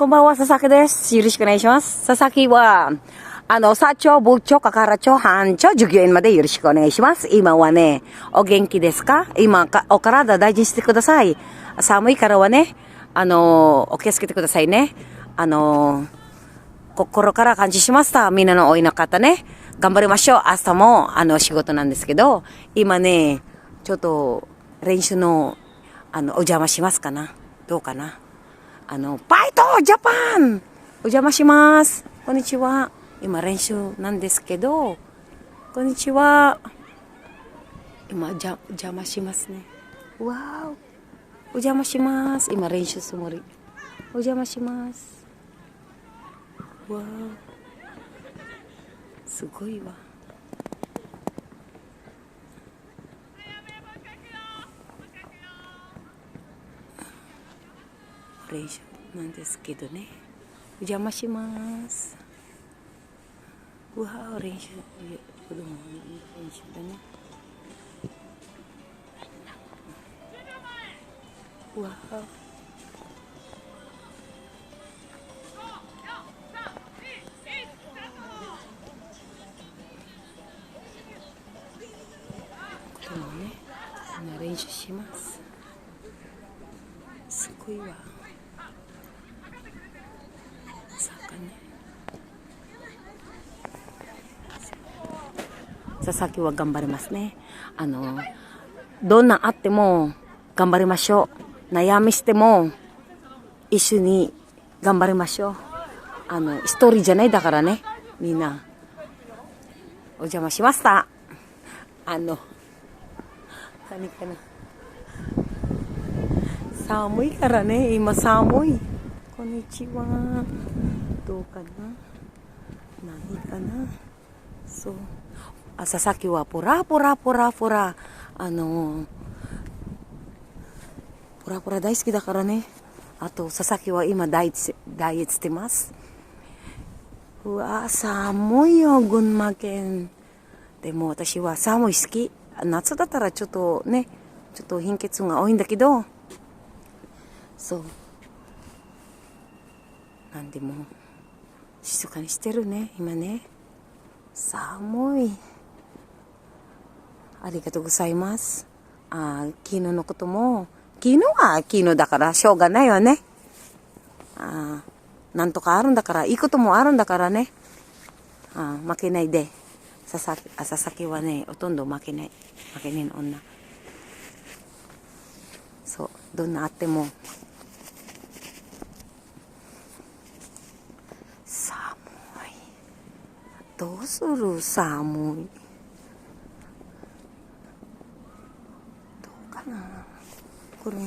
こんばんは、佐々木です。よろしくお願いします。佐々木は、社長、部長、係長、班長、従業員までよろしくお願いします。今はね、お元気ですか？今お体大事にしてください。寒いからはね、お気をつけてくださいね。心から感じしました。みんなのおいな方ね。頑張りましょう。明日も、仕事なんですけど、今ね、ちょっと、練習の、お邪魔しますかな？どうかな？バイトジャパンお邪魔します。こんにちは。今練習なんですけど、こんにちは。今邪魔しますね。わーお。お邪魔します。今練習つもり。お邪魔します。わー。すごいわ。練習なんですけどね。お邪魔します。うわー、練習。子供の練習だね。うわー。子供ね、今練習します。すごいわ。佐々木は頑張りますね。どんなあっても頑張りましょう。悩みしても一緒に頑張りましょう。一人じゃないだからね。みんなお邪魔しました。何かな。寒いからね。今寒い。こんにちは。どうかな。何かな。そう。佐々木はポラポラ大好きだからね。あと佐々木は今ダイエットしてます。うわ寒いよ群馬県。でも私は寒い好き。夏だったらちょっとね、ちょっと貧血が多いんだけど、そうなんでも静かにしてるね今ね。寒い。ありがとうございます。昨日のことも、昨日だからしょうがないわね。なんとかあるんだから、いいこともあるんだからね。負けないで。佐々木はね、ほとんど負けないの女。そう、どんなあっても。寒い。どうする？寒い。これ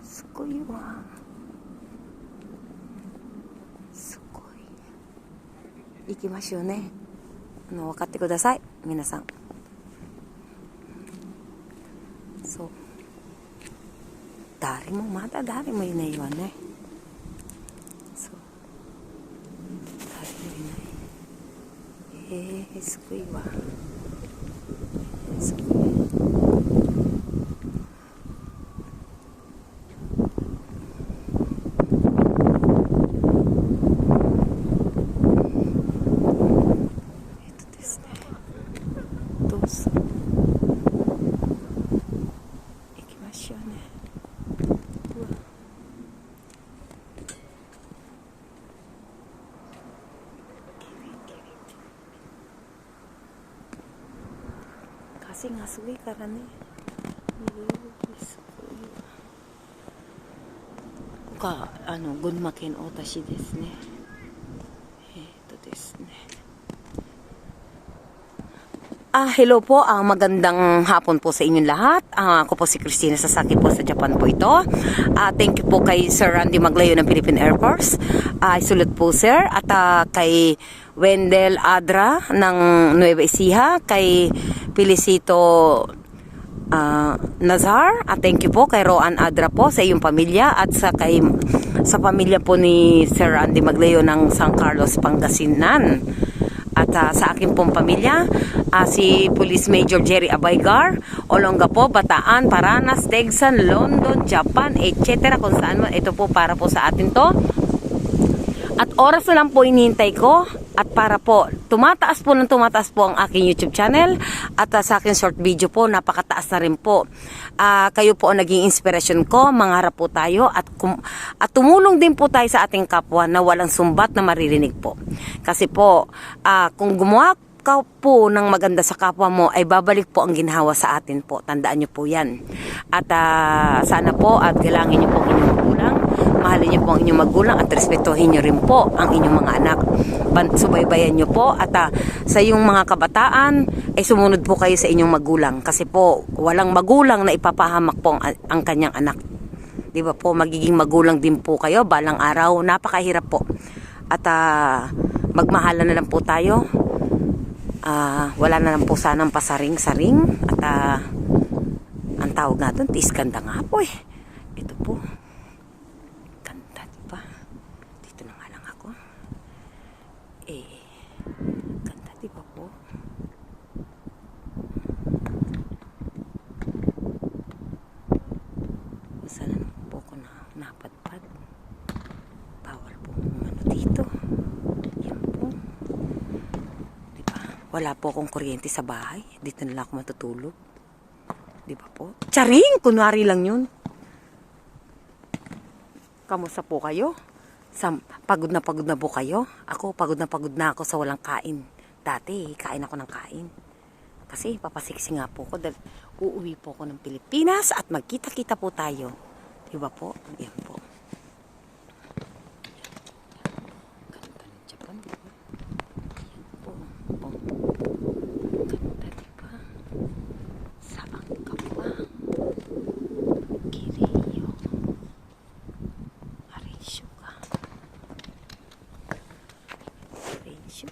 すごいわ。すごい。行きましょうね。分かってください皆さん。そう、まだ誰もいないわね。そう、誰もいない。すごいわ。すごい。ですね。どうぞ。行きましょうね。風がすごいからね。すごいわ。群馬県太田市ですね。ですね。Hello po, magandang hapon po sa inyong lahat. Ako po si Christina Sasaki po sa Japan po ito. Thank you po kay Sir Randy Maglayo ng Philippine Air Force. Sulat po sir. At kay Wendell Adra ng Nueva Ecija, kay Felicito Nazar. Thank you po kay Roan Adra po sa iyong pamilya at sa pamilya po ni Sir Randy Maglayo ng San Carlos, Pangasinan. at sa aking pong pamilya, si Police Major Jerry Abaygar, Olongapo, Bataan, Paranas, Tegsan, London, Japan, etc. Kung saan ito po para po sa atin to. At oras na lang po inihintay ko at para po tumataas po ang aking YouTube channel at sa aking short video po napakataas na rin po. Kayo po ang naging inspirasyon ko, mangarap po tayo at tumulong din po tayo sa ating kapwa na walang sumbat na maririnig po. Kasi po kung gumawa ka po ng maganda sa kapwa mo ay babalik po ang ginhawa sa atin po. Tandaan nyo po yan. At sana po at galangin nyo po ang inyong magulang. Mahalin nyo po ang inyong magulang at respetuhin nyo rin po ang inyong mga anak. Subaybayan nyo po at sa iyong mga kabataan ay sumunod po kayo sa inyong magulang. Kasi po walang magulang na ipapahamak po ang kanyang anak. Di ba po magiging magulang din po kayo balang araw. Napakahirap po. At magmahalan na lang po tayo. Wala na lang po sanang pasaring-saring at ang tawag nga doon, tiis ganda nga po eh. Ito po. Ganda diba? Dito na nga lang ako. Ganda diba po? Sana naman po ko na napadpad. Bawal po ano dito. Yan po. Wala po akong kuryente sa bahay. Dito na lang ako matutulog. Di ba po? Charing! Kunwari lang yun. Kamusta po kayo? Pagod na po kayo? Ako, pagod na ako sa walang kain. Dati, kain ako ng kain. Kasi papasiksi nga po ko dahil uuwi po ako ng Pilipinas at magkita-kita po tayo. Di ba po? Yan po. Ganda ng Japan. Yan po. Ganda diba? Saan ka pa? Kiriyo. Arisyo ka. Arisyo.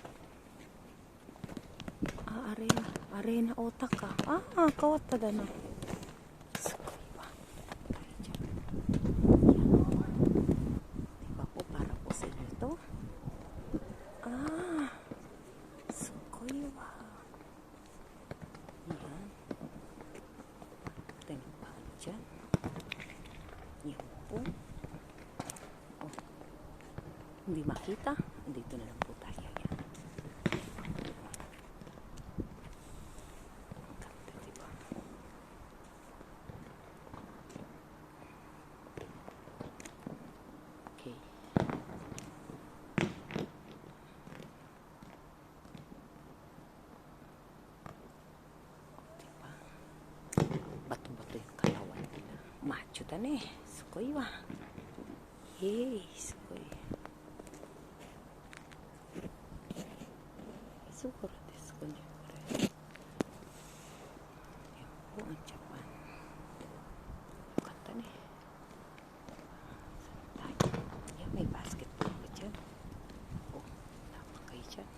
Arena otak ka. Kawat pa na. Diba po para po sa inyo to? Sukoy wa. Yan. Tingnan pa dyan. Yan po. Hindi makita. Dito na lang po tayo. Yan. Ganda, diba? Okay. Bato-bato yung kalawan nila. Macho ta ne. Sukoy wa. Hey, sukoy. Siguro desu ko niyo. Yan po ang Japan. Kanta ne. Saan tayo? Yan, may basketball pa dyan. Dapat kayo dyan.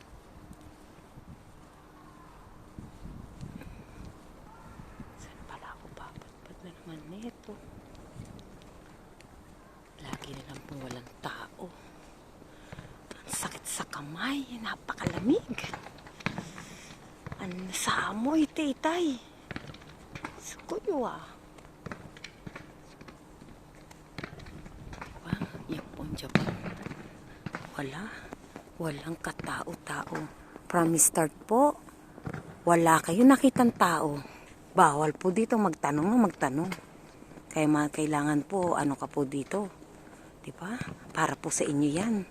Saan pala ako papat-pat na naman neto? Lagi na lang po walang tao. Ang sakit sa kamay. Napakalamig. Ang samoy, titay. Sukuyo Diba? Yan po ang Japan. Walang katao-tao. From start po, wala kayo nakitang tao. Bawal po dito magtanong. Kaya kailangan po, ano ka po dito. Diba? Para po sa inyo yan.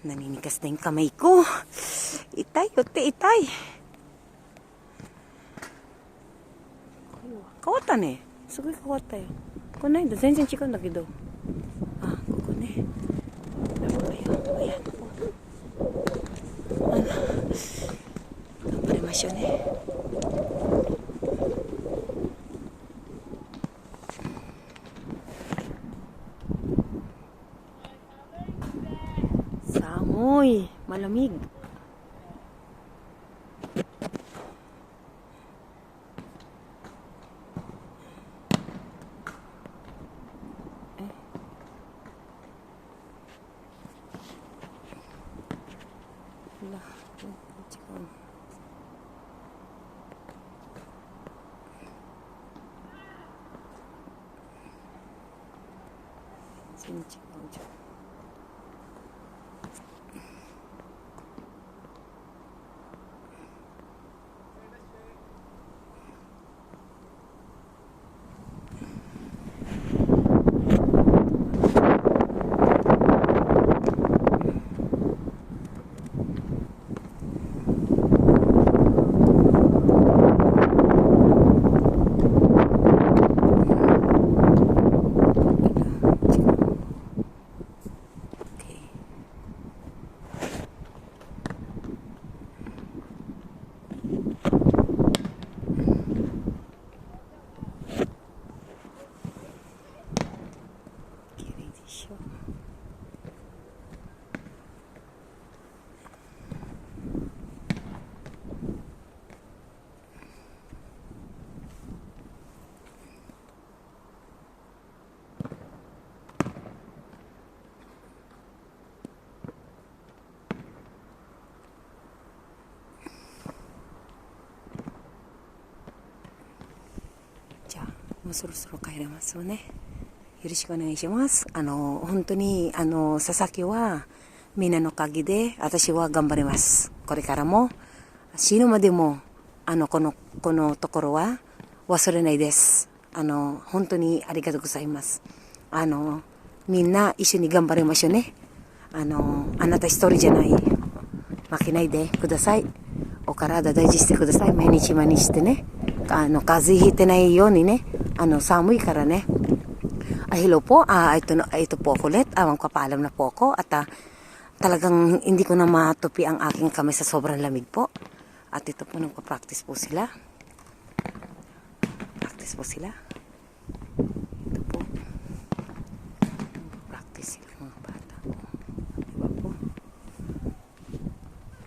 Naninigas na yung kamay ko. Itay. Kawata ne. Sugoi kawata yo. Konai da zenzen chikau nda kedo. Koko ne. Ayan po. Gambaremashou ne. Samoy, malamig. 全然違うじゃん。じゃあもうそろそろ帰れますよね。よろしくお願いします。本当に佐々木はみんなのおかげで私は頑張ります。これからも死ぬまでもこのところは忘れないです。本当にありがとうございます。みんな一緒に頑張りましょうね。あなた一人じゃない。負けないでください。お体大事してください。毎日毎日してね。風邪ひいてないようにね。寒いからね. Hello po. Ito po ako ulit. Magpapaalam na po ako. At talagang hindi ko na matupi ang aking kamay sa sobrang lamig po. At ito po, nagpa-practice po sila. Practice po sila. Ito po. Practice sila mga bata. Diba po?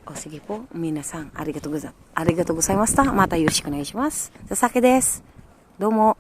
O sige po. Minasan. Arigatou gozaimashita. Mata yoroshiku onegai shimasu. Sasaki desu. Domo.